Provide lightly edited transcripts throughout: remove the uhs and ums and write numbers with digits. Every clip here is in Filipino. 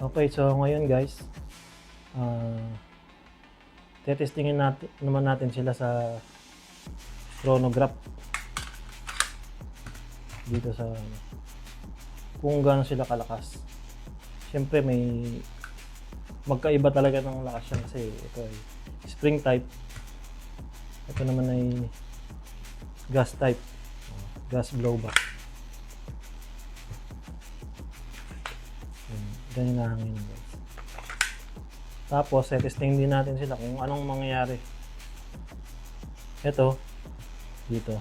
Okay, so ngayon guys, tetestingin natin sila sa chronograph dito sa kung gaano sila kalakas. Siyempre may magkaiba talaga ng lakas yan kasi ito ay spring type, ito naman ay gas type, gas blowback. Ganyan na hangin guys. Tapos testing din natin sila kung anong mangyayari. Ito dito,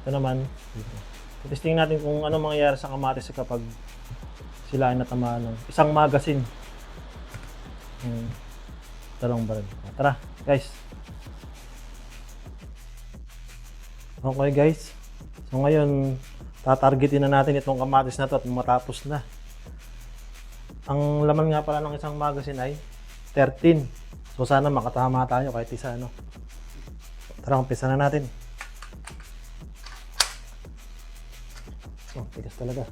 ito naman dito. Testing natin kung anong mangyayari sa kamatis kapag sila ay natamaan ng isang magazine ng talong baril. Tara guys. Okay guys, so ngayon tatargetin na natin itong kamatis na to at matapos na. Ang laman nga pala ng isang magazine ay 13. So sana makatama tayo kahit isa ano. Tara, umpisa na natin. Oh, tigas talaga.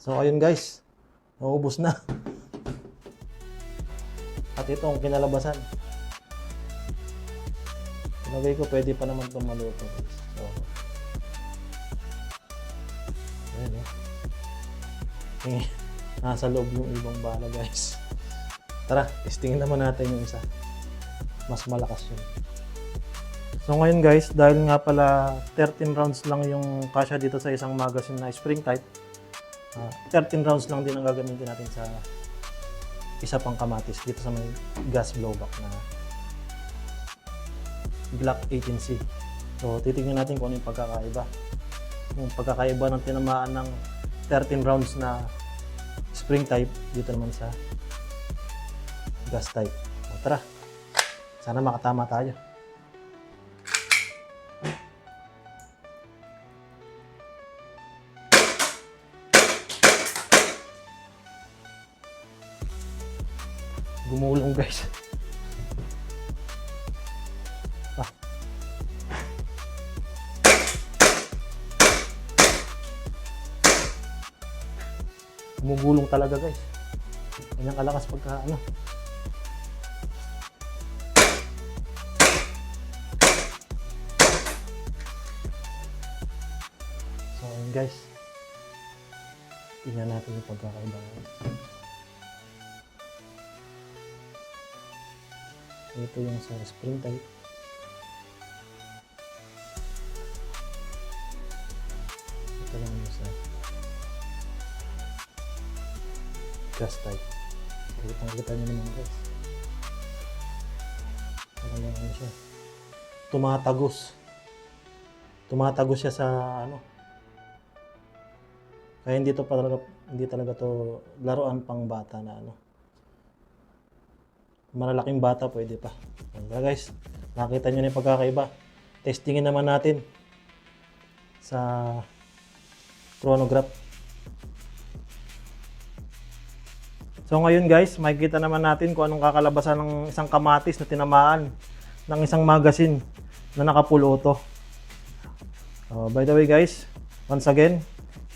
So ayun guys, naubos na. At ito ang kinalabasan. Ilagay ko pwede pa naman itong maluto guys. So, ayan nasa loob yung ibang bala guys. Tara, testingin naman natin yung isa. Mas malakas yun. So ngayon guys, dahil nga pala 13 rounds lang yung kasya dito sa isang magazine na spring type, 13 rounds lang din ang gagamitin natin sa isa pang kamatis dito sa may gas blowback na Glock 18C. So titingnan natin kung ano yung pagkakaiba. Yung pagkakaiba ng tinamaan ng 13 rounds na spring type dito naman sa gas type. So, tara, sana makatama tayo. Gumulong guys. Gumugulong talaga guys. Kanyang kalakas pagka ano. So ayun guys, tingnan natin yung pagkakaiba. Ito yung sa spring type. Ito lang yung sa gas type. Kita nyo naman guys. Talagang ano siya. Tumatagos. Tumatagos siya sa ano. Kaya hindi talaga to laruan pang bata na ano. Malalaking bata pwede pa. Kaya guys, nakita nyo na yung pagkakaiba. Testingin naman natin sa chronograph. So ngayon guys, makikita naman natin kung anong kakalabasan ng isang kamatis na tinamaan ng isang magazine na naka-full auto. By the way guys, once again,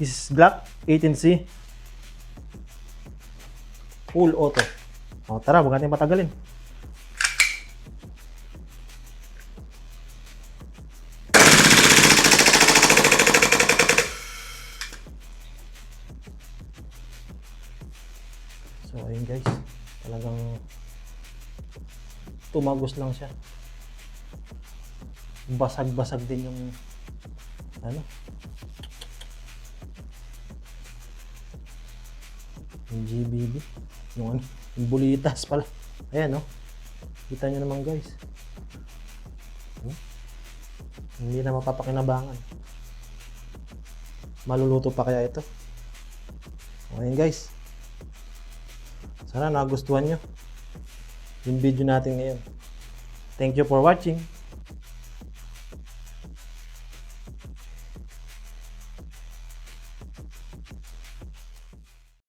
this is Glock 18C full auto. Tara, huwag natin patagalin. So ayun guys, talagang tumagos lang siya. Basag-basag din yung ano, yung GBB, yung ano, yung bulitas pala. Ayan, no? Kita nyo naman guys. Hindi na mapapakinabangan. Maluluto pa kaya ito? Okay guys. Sana nagustuhan nyo yung video natin ngayon. Thank you for watching.